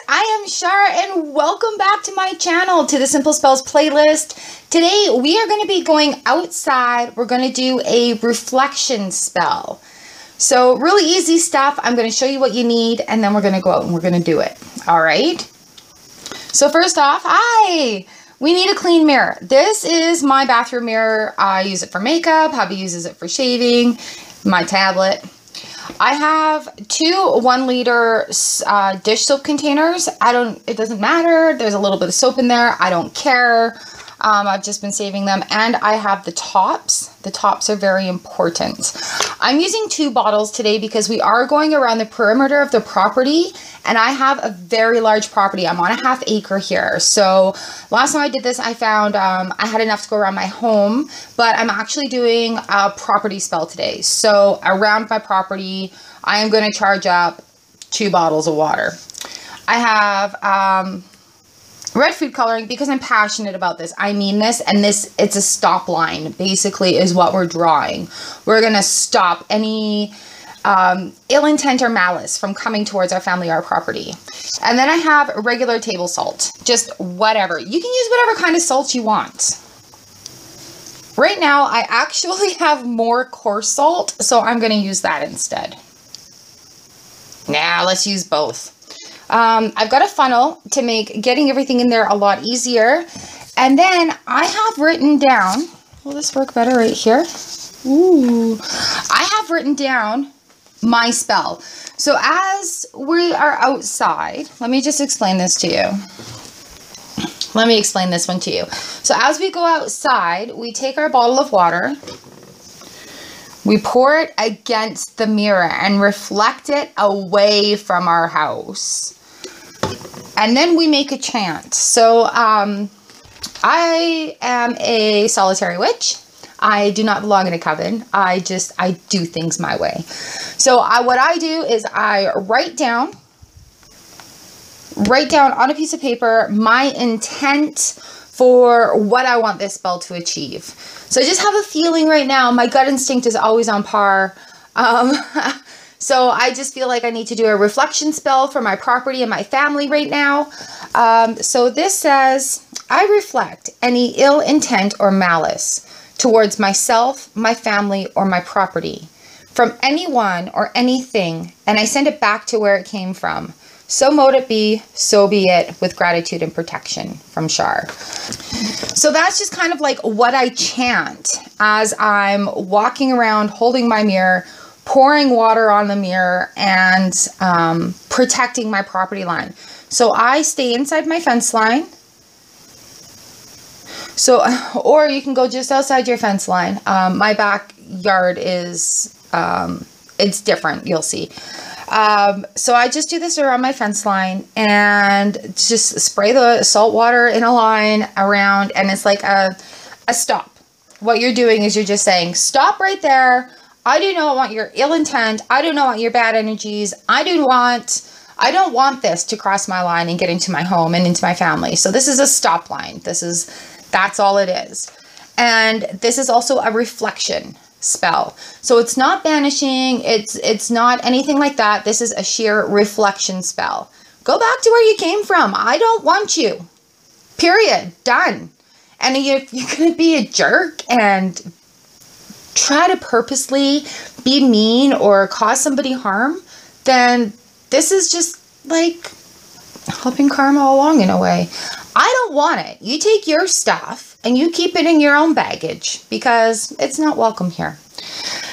I am Char and welcome back to my channel, to the Simple Spells playlist. Today we are going to be going outside. We're going to do a reflection spell. So really easy stuff. I'm going to show you what you need and then we're going to go out and we're going to do it. All right. So first off, we need a clean mirror. This is my bathroom mirror. I use it for makeup. Hubby uses it for shaving. My tablet. I have two 1 liter dish soap containers. It doesn't matter. There's a little bit of soap in there. I don't care. I've just been saving them. And I have the tops. The tops are very important. I'm using 2 bottles today because we are going around the perimeter of the property and I have a very large property. I'm on a ½ acre here. So last time I did this, I found I had enough to go around my home, but I'm actually doing a property spell today. So around my property, I am going to charge up 2 bottles of water. I have red food coloring because I'm passionate about this. I mean this, and it's a stop line, basically, is what we're drawing. We're going to stop any ill intent or malice from coming towards our family, our property. And then I have regular table salt, just whatever. You can use whatever kind of salt you want. Right now, I actually have more coarse salt, so I'm going to use that instead. Now, let's use both. I've got a funnel to make getting everything in there a lot easier. And then I have written down, will this work better right here? Ooh, I have written down my spell. So as we are outside, let me just explain this to you. Let me explain this one to you. So as we go outside, we take our bottle of water, we pour it against the mirror and reflect it away from our house. And then we make a chant. So I am a solitary witch. I do not belong in a coven. I do things my way. So what I do is I write down on a piece of paper my intent for what I want this spell to achieve. So I just have a feeling right now. My gut instinct is always on par. So I just feel like I need to do a reflection spell for my property and my family right now. So this says, I reflect any ill intent or malice towards myself, my family, or my property from anyone or anything, and I send it back to where it came from. So mote it be, so be it, with gratitude and protection, from Char. So that's just kind of like what I chant as I'm walking around holding my mirror, pouring water on the mirror, and protecting my property line. So I stay inside my fence line. So, or you can go just outside your fence line. My backyard is, it's different, you'll see. So I just do this around my fence line and just spray the salt water in a line around, and it's like a stop. What you're doing is you're just saying, stop right there. I do not want your ill intent. I do not want your bad energies. I don't want this to cross my line and get into my home and into my family. So this is a stop line. That's all it is. And this is also a reflection spell. So it's not banishing. It's not anything like that. This is a sheer reflection spell. Go back to where you came from. I don't want you. Period. Done. And if you're going to be a jerk and try to purposely be mean or cause somebody harm, then this is just like helping karma along in a way. I don't want it. You take your stuff and you keep it in your own baggage because it's not welcome here.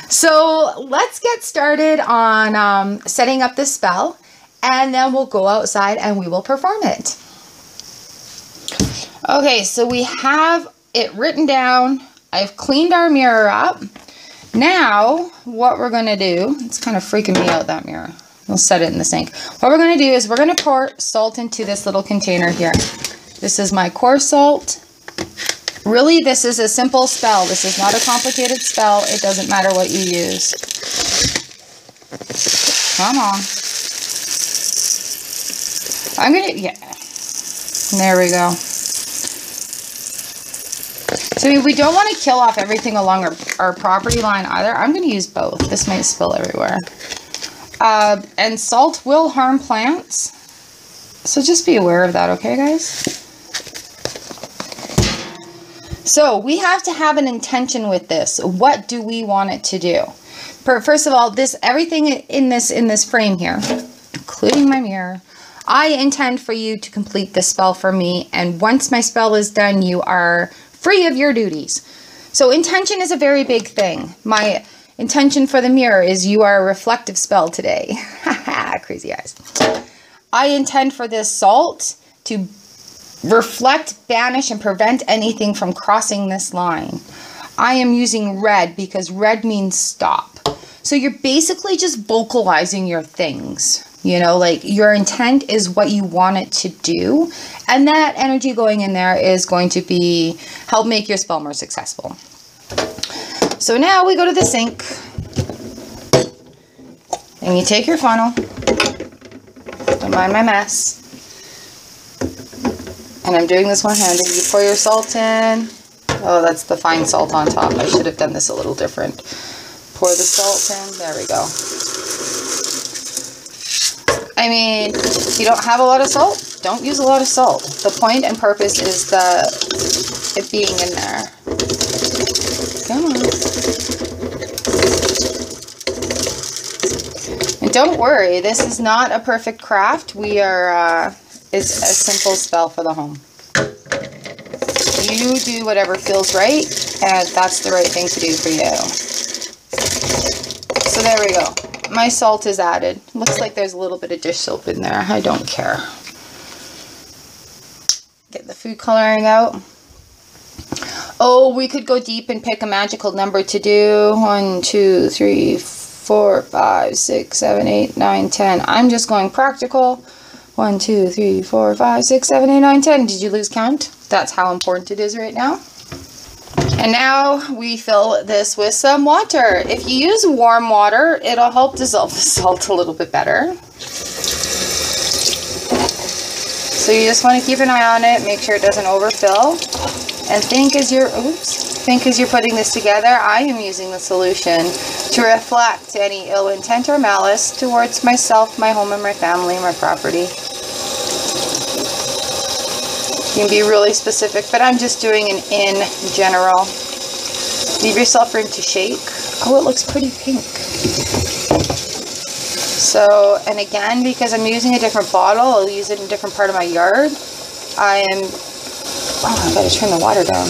So let's get started on setting up this spell, and then we'll go outside and we will perform it. Okay, so we have it written down. I've cleaned our mirror up. Now, what we're going to do, it's kind of freaking me out, that mirror. We'll set it in the sink. What we're going to do is we're going to pour salt into this little container here. This is my coarse salt. Really, this is a simple spell. This is not a complicated spell. It doesn't matter what you use. Come on. I'm going to, yeah. There we go. So we don't want to kill off everything along our property line either. I'm going to use both. This might spill everywhere. And salt will harm plants. So just be aware of that, okay, guys? So we have to have an intention with this. What do we want it to do? First of all, everything in this frame here, including my mirror, I intend for you to complete the spell for me. And once my spell is done, you are free of your duties. So intention is a very big thing. My intention for the mirror is you are a reflective spell today. Crazy eyes. I intend for this salt to reflect, banish, and prevent anything from crossing this line. I am using red because red means stop. So you're basically just vocalizing your things. You know, like your intent is what you want it to do. And that energy going in there is going to help make your spell more successful. So now we go to the sink. And you take your funnel. Don't mind my mess. And I'm doing this one-handed. You pour your salt in. Oh, that's the fine salt on top. I should have done this a little different. Pour the salt in. There we go. I mean, if you don't have a lot of salt, don't use a lot of salt. The point and purpose is it being in there. Come on. And don't worry, this is not a perfect craft. It's a simple spell for the home. You do whatever feels right, and that's the right thing to do for you. So there we go. My salt is added. Looks like there's a little bit of dish soap in there. I don't care. Get the food coloring out. Oh, we could go deep and pick a magical number to do. 1, 2, 3, 4, 5, 6, 7, 8, 9, 10. I'm just going practical. 1, 2, 3, 4, 5, 6, 7, 8, 9, 10. Did you lose count? That's how important it is right now. And now we fill this with some water. If you use warm water, it'll help dissolve the salt a little bit better. So you just want to keep an eye on it, make sure it doesn't overfill. And think as you're putting this together, I am using the solution to reflect any ill intent or malice towards myself, my home, and my family, and my property. You can be really specific, but I'm just doing an in general. Leave yourself room to shake. Oh, it looks pretty pink. So, and again, because I'm using a different bottle, I'll use it in a different part of my yard. I gotta turn the water down.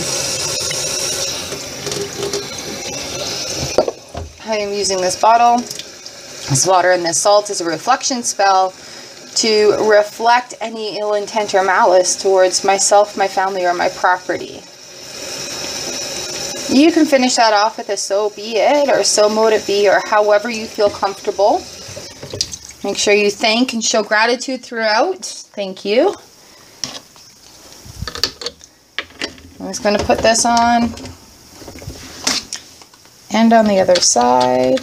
I am using this bottle, this water, and this salt as a reflection spell to reflect any ill intent or malice towards myself, my family, or my property. You can finish that off with a so be it, or so mote it be, or however you feel comfortable. Make sure you thank and show gratitude throughout. Thank you. I'm just going to put this on, and on the other side.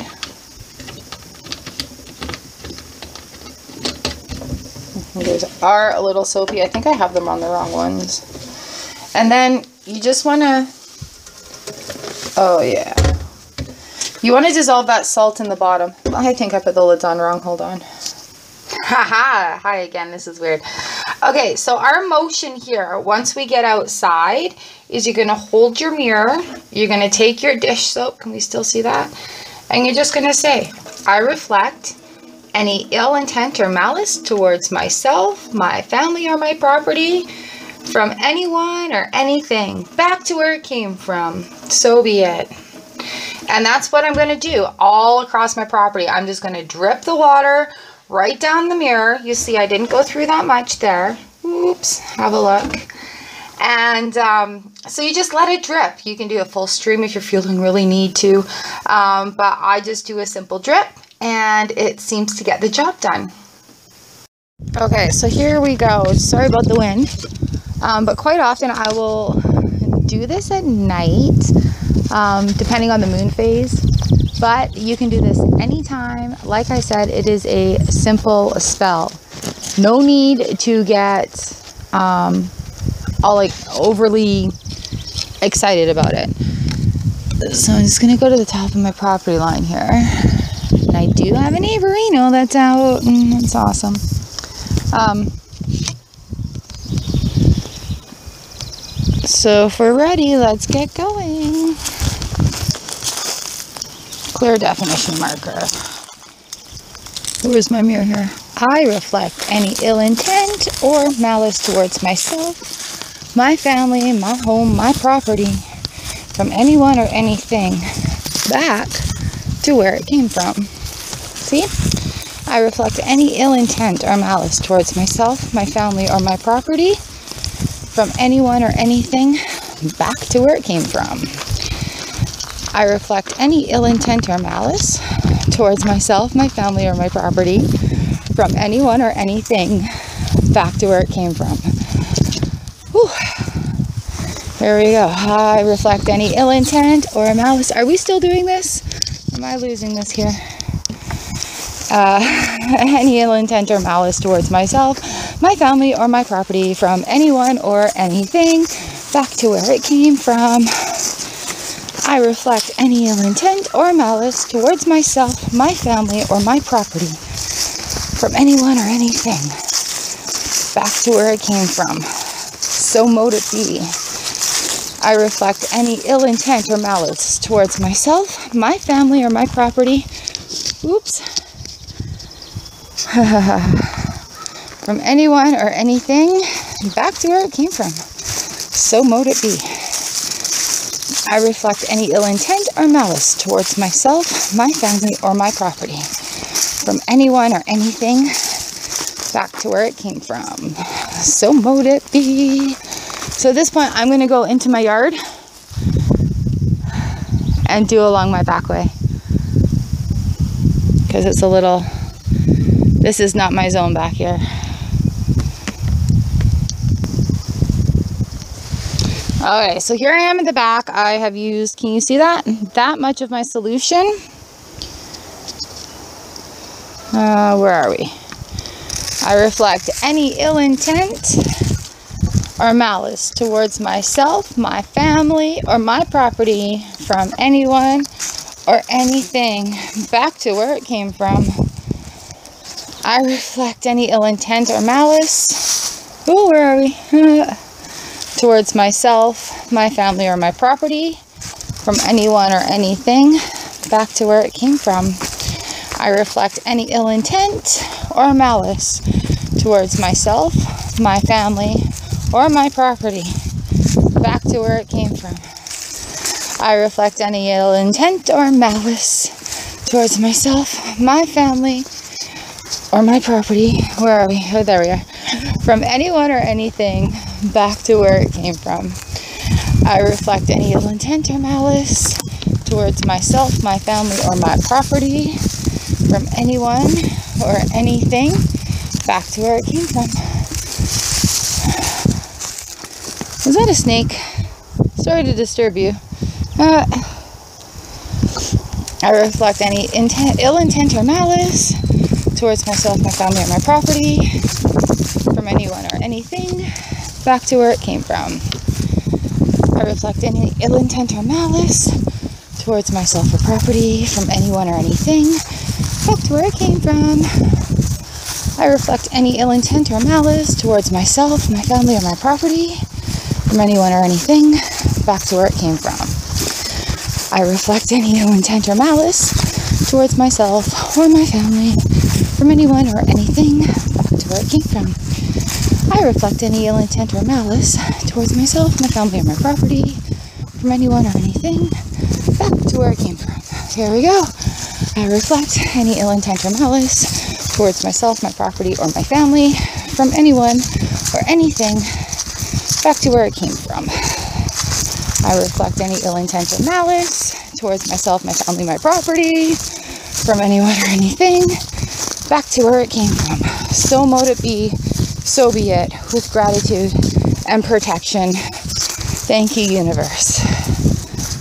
These are a little soapy. I think I have them on the wrong ones. And then you just want to, oh yeah, you want to dissolve that salt in the bottom. I think I put the lids on wrong. Hold on. Haha, hi again. This is weird. Okay, so our motion here, once we get outside, is you're going to hold your mirror. You're going to take your dish soap. Can we still see that? And you're just going to say, I reflect any ill intent or malice towards myself, my family, or my property from anyone or anything back to where it came from. So be it. And that's what I'm going to do all across my property. I'm just going to drip the water right down the mirror. You see, I didn't go through that much there. Oops, have a look. And so you just let it drip. You can do a full stream if you're feeling really need to. But I just do a simple drip, and it seems to get the job done. Okay, so here we go. Sorry about the wind. But quite often I will do this at night, depending on the moon phase. But you can do this anytime. Like I said, it is a simple spell. No need to get all like overly excited about it. So I'm just gonna go to the top of my property line here. And I do have a neighborino that's out, and that's awesome. So if we're ready, let's get going. Clear definition marker. Where's my mirror here? I reflect any ill intent or malice towards myself, my family, my home, my property, from anyone or anything back to where it came from. See? I reflect any ill intent or malice towards myself, my family, or my property, from anyone or anything back to where it came from. I reflect any ill intent or malice towards myself, my family, or my property, from anyone or anything back to where it came from. Whew. There we go. I reflect any ill intent or malice. Are we still doing this? Am I losing this here? Any ill intent or malice towards myself, my family, or my property, from anyone or anything back to where it came from. I reflect any ill intent or malice towards myself, my family, or my property, from anyone or anything back to where it came from. So mote it be. I reflect any ill intent or malice towards myself, my family, or my property. Oops. From anyone or anything back to where it came from. So mote it be. I reflect any ill intent or malice towards myself, my family, or my property, from anyone or anything back to where it came from. So mote it be. So at this point, I'm going to go into my yard and do along my back way, because it's a little, this is not my zone back here. Okay, so here I am at the back. I have used, can you see that? That much of my solution. Where are we? I reflect any ill intent or malice towards myself, my family, or my property, from anyone or anything back to where it came from. I reflect any ill intent or malice. Oh, where are we? Towards myself, my family, or my property, from anyone or anything back to where it came from. I reflect any ill intent or malice towards myself, my family, or my property, back to where it came from. I reflect any ill intent or malice towards myself, my family, or my property. Where are we? Oh, there we are. From anyone or anything back to where it came from. I reflect any ill intent or malice towards myself, my family, or my property, from anyone or anything back to where it came from. Was that a snake? Sorry to disturb you. I reflect any ill intent or malice towards myself, my family, or my property, from anyone or anything back to where it came from. I reflect any ill intent or malice towards myself or property, from anyone or anything back to where it came from. I reflect any ill intent or malice towards myself, my family, or my property, from anyone or anything back to where it came from. I reflect any ill intent or malice towards myself or my family, from anyone or anything back to where it came from. I reflect any ill intent or malice towards myself, my family, or my property, from anyone or anything back to where it came from. Here we go. I reflect any ill intent or malice towards myself, my property, or my family, from anyone or anything back to where it came from. I reflect any ill intent or malice towards myself, my family, my property, from anyone or anything back to where it came from. So mote it be, so be it, with gratitude and protection. Thank you, universe.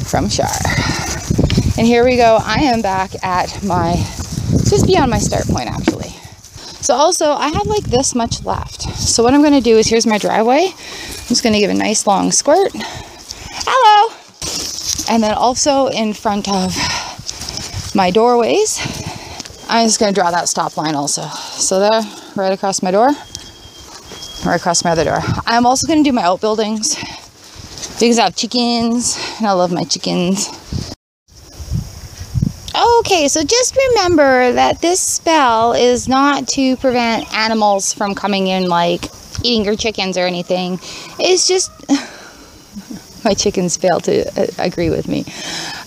From Char. And here we go. I am back at my, just beyond my start point, actually. So also, I have like this much left. So what I'm going to do is, here's my driveway. I'm just going to give a nice long squirt. Hello! And then also in front of my doorways, I'm just going to draw that stop line also. So there, right across my door, right across my other door. I'm also going to do my outbuildings Because I have chickens, and I love my chickens. Okay, so just remember that this spell is not to prevent animals from coming in, like eating your chickens or anything. It's just... my chickens fail to agree with me.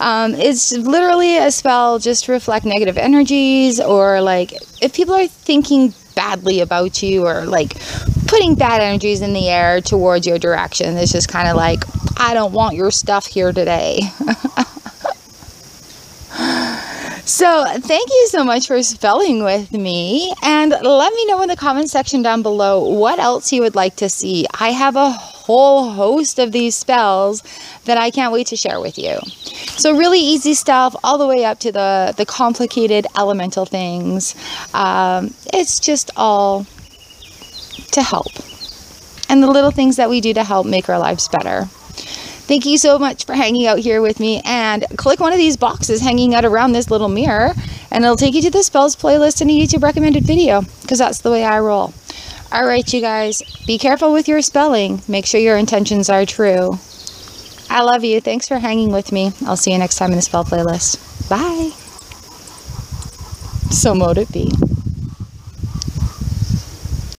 It's literally a spell just to reflect negative energies, or like if people are thinking badly about you, or like putting bad energies in the air towards your direction. It's just kind of like, I don't want your stuff here today. So thank you so much for spelling with me, and let me know in the comment section down below what else you would like to see. I have a whole host of these spells that I can't wait to share with you. So really easy stuff all the way up to the complicated elemental things. It's just all to help, and the little things that we do to help make our lives better. Thank you so much for hanging out here with me, and click one of these boxes hanging out around this little mirror, and it'll take you to the spells playlist in a YouTube recommended video, because that's the way I roll. All right, you guys, be careful with your spelling. Make sure your intentions are true. I love you. Thanks for hanging with me. I'll see you next time in the spell playlist. Bye. So mote it be.